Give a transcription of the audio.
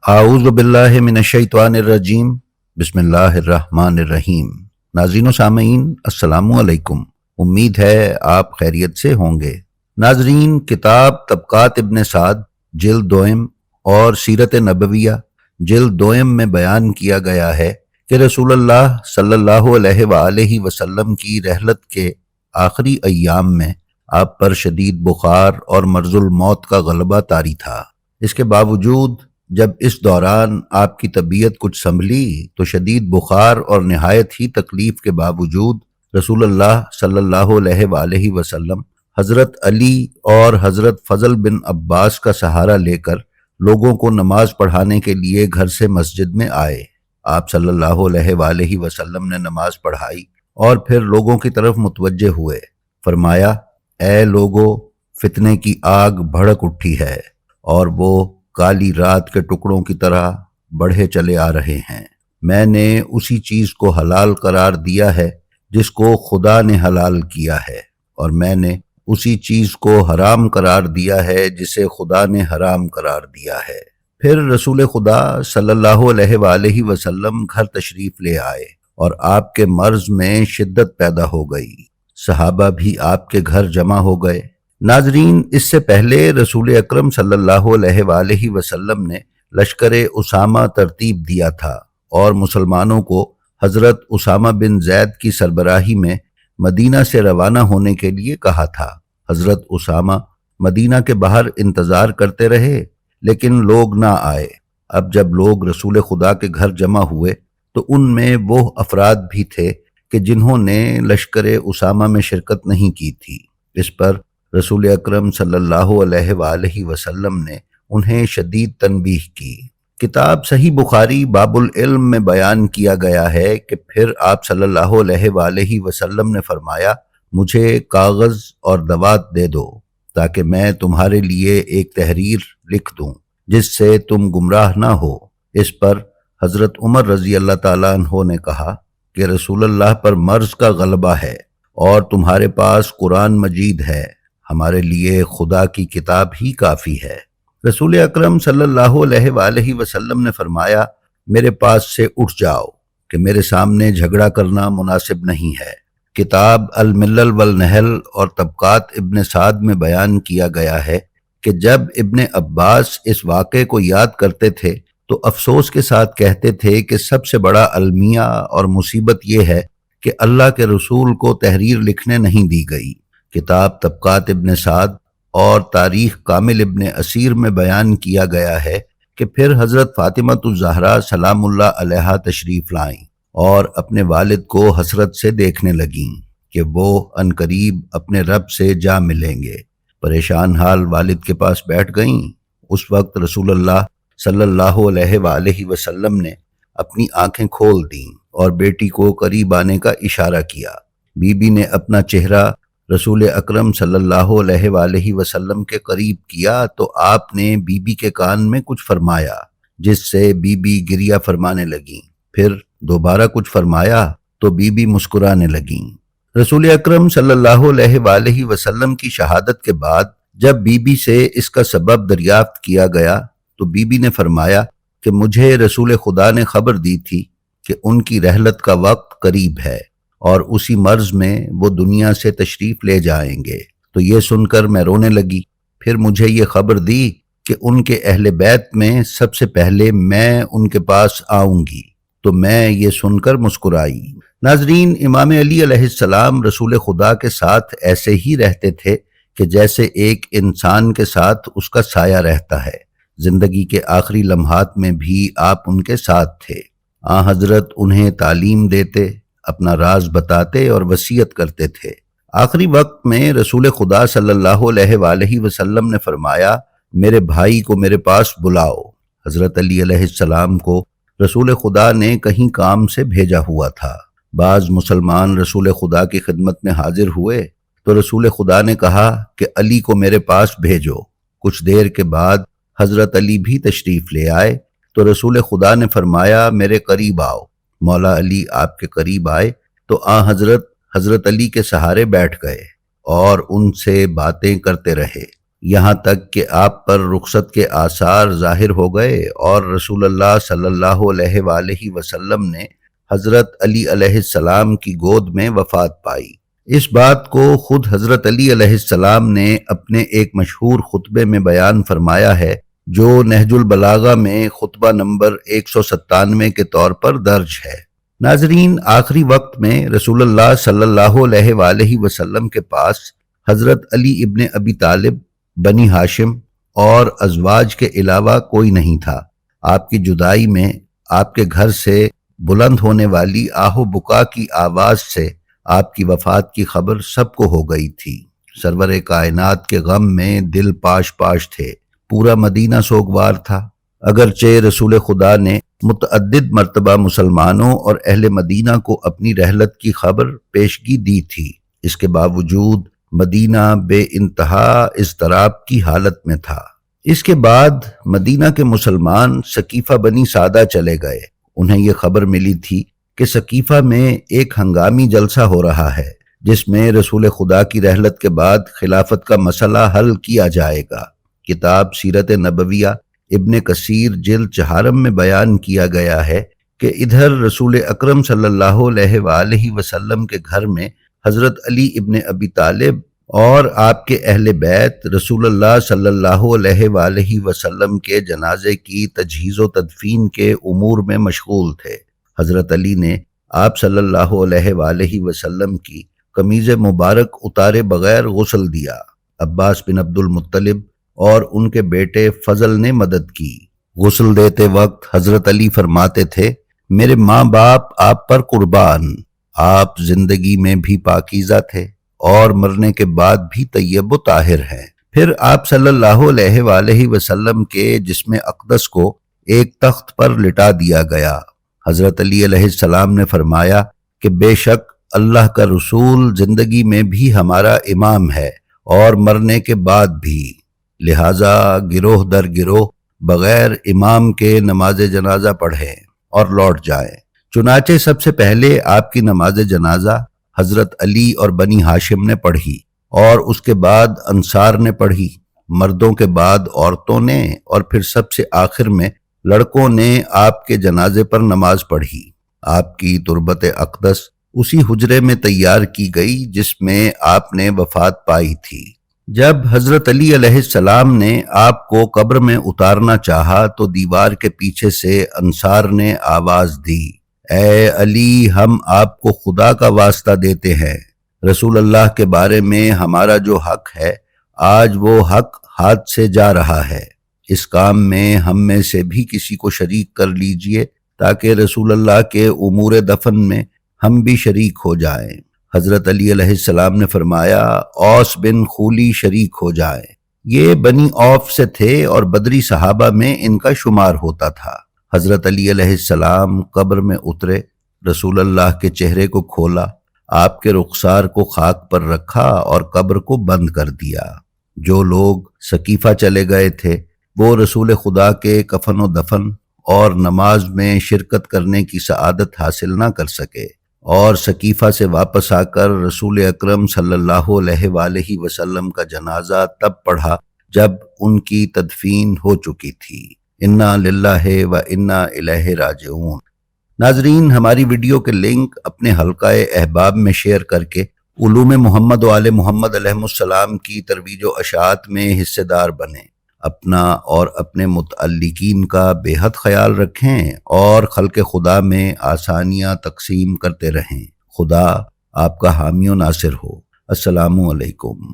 اعوذ باللہ من الشیطان الرجیم بسم اللہ الرحمن الرحیم۔ ناظرین و سامعین السلام علیکم، امید ہے آپ خیریت سے ہوں گے۔ ناظرین، کتاب طبقات ابن سعد جلد دوئم اور سیرت نبویہ جلد دوئم میں بیان کیا گیا ہے کہ رسول اللہ صلی اللہ علیہ وآلہ وسلم کی رحلت کے آخری ایام میں آپ پر شدید بخار اور مرض الموت کا غلبہ طاری تھا۔ اس کے باوجود جب اس دوران آپ کی طبیعت کچھ سنبھلی تو شدید بخار اور نہایت ہی تکلیف کے باوجود رسول اللہ صلی اللہ علیہ وآلہ وسلم حضرت علی اور حضرت فضل بن عباس کا سہارا لے کر لوگوں کو نماز پڑھانے کے لیے گھر سے مسجد میں آئے۔ آپ صلی اللہ علیہ وآلہ وسلم نے نماز پڑھائی اور پھر لوگوں کی طرف متوجہ ہوئے۔ فرمایا، اے لوگو، فتنے کی آگ بھڑک اٹھی ہے اور وہ کالی رات کے ٹکڑوں کی طرح بڑھے چلے آ رہے ہیں۔ میں نے اسی چیز کو حلال قرار دیا ہے جس کو خدا نے حلال کیا ہے، اور میں نے اسی چیز کو حرام قرار دیا ہے جسے خدا نے حرام قرار دیا ہے۔ پھر رسول خدا صلی اللہ علیہ وآلہ وسلم گھر تشریف لے آئے اور آپ کے مرض میں شدت پیدا ہو گئی۔ صحابہ بھی آپ کے گھر جمع ہو گئے۔ ناظرین، اس سے پہلے رسول اکرم صلی اللہ علیہ وآلہ وسلم نے لشکر اسامہ ترتیب دیا تھا اور مسلمانوں کو حضرت اسامہ بن زید کی سربراہی میں مدینہ سے روانہ ہونے کے لیے کہا تھا۔ حضرت اسامہ مدینہ کے باہر انتظار کرتے رہے لیکن لوگ نہ آئے۔ اب جب لوگ رسول خدا کے گھر جمع ہوئے تو ان میں وہ افراد بھی تھے کہ جنہوں نے لشکر اسامہ میں شرکت نہیں کی تھی۔ اس پر رسول اکرم صلی اللہ علیہ وآلہ وسلم نے انہیں شدید تنبیہ کی۔ کتاب صحیح بخاری باب العلم میں بیان کیا گیا ہے کہ پھر آپ صلی اللہ علیہ وآلہ وسلم نے فرمایا، مجھے کاغذ اور دوات دے دو تاکہ میں تمہارے لیے ایک تحریر لکھ دوں جس سے تم گمراہ نہ ہو۔ اس پر حضرت عمر رضی اللہ تعالیٰ عنہ نے کہا کہ رسول اللہ پر مرض کا غلبہ ہے اور تمہارے پاس قرآن مجید ہے، ہمارے لیے خدا کی کتاب ہی کافی ہے۔ رسول اکرم صلی اللہ علیہ وآلہ وسلم نے فرمایا، میرے پاس سے اٹھ جاؤ کہ میرے سامنے جھگڑا کرنا مناسب نہیں ہے۔ کتاب الملل والنحل اور طبقات ابن سعد میں بیان کیا گیا ہے کہ جب ابن عباس اس واقعے کو یاد کرتے تھے تو افسوس کے ساتھ کہتے تھے کہ سب سے بڑا المیہ اور مصیبت یہ ہے کہ اللہ کے رسول کو تحریر لکھنے نہیں دی گئی۔ کتاب طبقات ابن سعد اور تاریخ کامل ابن اسیر میں بیان کیا گیا ہے کہ پھر حضرت فاطمۃ الزہرا سلام اللہ علیہا تشریف لائیں اور اپنے والد کو حسرت سے دیکھنے لگیں کہ وہ عنقریب اپنے رب سے جا ملیں گے۔ پریشان حال والد کے پاس بیٹھ گئیں۔ اس وقت رسول اللہ صلی اللہ علیہ وآلہ وسلم نے اپنی آنکھیں کھول دیں اور بیٹی کو قریب آنے کا اشارہ کیا۔ بی بی نے اپنا چہرہ رسول اکرم صلی اللہ علیہ وآلہ وسلم کے قریب کیا تو آپ نے بی بی کے کان میں کچھ فرمایا جس سے بی بی گریہ فرمانے لگیں۔ پھر دوبارہ کچھ فرمایا تو بی بی مسکرانے لگیں۔ رسول اکرم صلی اللہ علیہ وآلہ وسلم کی شہادت کے بعد جب بی بی سے اس کا سبب دریافت کیا گیا تو بی بی نے فرمایا کہ مجھے رسول خدا نے خبر دی تھی کہ ان کی رحلت کا وقت قریب ہے اور اسی مرض میں وہ دنیا سے تشریف لے جائیں گے۔ تو یہ سن کر میں رونے لگی۔ پھر مجھے یہ خبر دی کہ ان کے اہل بیت میں سب سے پہلے میں ان کے پاس آؤں گی، تو میں یہ سن کر مسکرائی۔ ناظرین، امام علی علیہ السلام رسول خدا کے ساتھ ایسے ہی رہتے تھے کہ جیسے ایک انسان کے ساتھ اس کا سایہ رہتا ہے۔ زندگی کے آخری لمحات میں بھی آپ ان کے ساتھ تھے۔ حضرت انہیں تعلیم دیتے، اپنا راز بتاتے اور وصیت کرتے تھے۔ آخری وقت میں رسول خدا صلی اللہ علیہ وآلہ وسلم نے فرمایا، میرے بھائی کو میرے پاس بلاؤ۔ حضرت علی علیہ السلام کو رسول خدا نے کہیں کام سے بھیجا ہوا تھا۔ بعض مسلمان رسول خدا کی خدمت میں حاضر ہوئے تو رسول خدا نے کہا کہ علی کو میرے پاس بھیجو۔ کچھ دیر کے بعد حضرت علی بھی تشریف لے آئے تو رسول خدا نے فرمایا، میرے قریب آؤ۔ مولا علی آپ کے قریب آئے تو حضرت علی کے سہارے بیٹھ گئے اور ان سے باتیں کرتے رہے۔ یہاں تک کہ آپ پر رخصت کے آثار ظاہر ہو گئے اور رسول اللہ صلی اللہ علیہ وآلہ وسلم نے حضرت علی علیہ السلام کی گود میں وفات پائی۔ اس بات کو خود حضرت علی علیہ السلام نے اپنے ایک مشہور خطبے میں بیان فرمایا ہے، جو نہج البلاغہ میں خطبہ نمبر 197 کے طور پر درج ہے۔ ناظرین، آخری وقت میں رسول اللہ صلی اللہ علیہ وآلہ وسلم کے پاس حضرت علی ابن ابی طالب، بنی ہاشم اور ازواج کے علاوہ کوئی نہیں تھا۔ آپ کی جدائی میں آپ کے گھر سے بلند ہونے والی آہ و بکا کی آواز سے آپ کی وفات کی خبر سب کو ہو گئی تھی۔ سرور کائنات کے غم میں دل پاش پاش تھے، پورا مدینہ سوگوار تھا۔ اگرچہ رسول خدا نے متعدد مرتبہ مسلمانوں اور اہل مدینہ کو اپنی رحلت کی خبر پیشگی دی تھی، اس کے باوجود مدینہ بے انتہا اضطراب کی حالت میں تھا۔ اس کے بعد مدینہ کے مسلمان سقیفہ بنی سعدہ چلے گئے۔ انہیں یہ خبر ملی تھی کہ سقیفہ میں ایک ہنگامی جلسہ ہو رہا ہے، جس میں رسول خدا کی رحلت کے بعد خلافت کا مسئلہ حل کیا جائے گا۔ کتاب سیرت نبویہ ابن کثیر جلد 4 میں بیان کیا گیا ہے کہ ادھر رسول اکرم صلی اللہ علیہ وآلہ وسلم کے گھر میں حضرت علی ابن ابی طالب اور آپ کے اہل بیت رسول اللہ صلی اللہ علیہ وآلہ وسلم کے جنازے کی تجہیز و تدفین کے امور میں مشغول تھے۔ حضرت علی نے آپ صلی اللہ علیہ وآلہ وسلم کی قمیض مبارک اتارے بغیر غسل دیا۔ عباس بن عبد المطلب اور ان کے بیٹے فضل نے مدد کی۔ غسل دیتے وقت حضرت علی فرماتے تھے، میرے ماں باپ آپ پر قربان، آپ زندگی میں بھی پاکیزہ تھے اور مرنے کے بعد بھی طیب و طاہر ہیں۔ پھر آپ صلی اللہ علیہ وآلہ وسلم کے جسم اقدس کو ایک تخت پر لٹا دیا گیا۔ حضرت علی علیہ السلام نے فرمایا کہ بے شک اللہ کا رسول زندگی میں بھی ہمارا امام ہے اور مرنے کے بعد بھی، لہٰذا گروہ در گروہ بغیر امام کے نماز جنازہ پڑھیں اور لوٹ جائیں۔ چنانچہ سب سے پہلے آپ کی نماز جنازہ حضرت علی اور بنی ہاشم نے پڑھی اور اس کے بعد انصار نے پڑھی، مردوں کے بعد عورتوں نے، اور پھر سب سے آخر میں لڑکوں نے آپ کے جنازے پر نماز پڑھی۔ آپ کی تربت اقدس اسی حجرے میں تیار کی گئی جس میں آپ نے وفات پائی تھی۔ جب حضرت علی علیہ السلام نے آپ کو قبر میں اتارنا چاہا تو دیوار کے پیچھے سے انصار نے آواز دی، اے علی، ہم آپ کو خدا کا واسطہ دیتے ہیں، رسول اللہ کے بارے میں ہمارا جو حق ہے آج وہ حق ہاتھ سے جا رہا ہے، اس کام میں ہم میں سے بھی کسی کو شریک کر لیجئے تاکہ رسول اللہ کے امور دفن میں ہم بھی شریک ہو جائیں۔ حضرت علی علیہ السلام نے فرمایا، اوس بن خولی شریک ہو جائے۔ یہ بنی اوف سے تھے اور بدری صحابہ میں ان کا شمار ہوتا تھا۔ حضرت علی علیہ السلام قبر میں اترے، رسول اللہ کے چہرے کو کھولا، آپ کے رخسار کو خاک پر رکھا اور قبر کو بند کر دیا۔ جو لوگ سقیفہ چلے گئے تھے وہ رسول خدا کے کفن و دفن اور نماز میں شرکت کرنے کی سعادت حاصل نہ کر سکے، اور سقیفہ سے واپس آ کر رسول اکرم صلی اللہ علیہ وآلہ وسلم کا جنازہ تب پڑھا جب ان کی تدفین ہو چکی تھی۔ انا للہ و انا الیہ راجعون۔ ناظرین، ہماری ویڈیو کے لنک اپنے حلقہ احباب میں شیئر کر کے علوم محمد و آل محمد علیہ السلام کی ترویج و اشاعت میں حصے دار بنیں۔ اپنا اور اپنے متعلقین کا بے حد خیال رکھیں اور خلق خدا میں آسانیاں تقسیم کرتے رہیں۔ خدا آپ کا حامی و ناصر ہو۔ السلام علیکم۔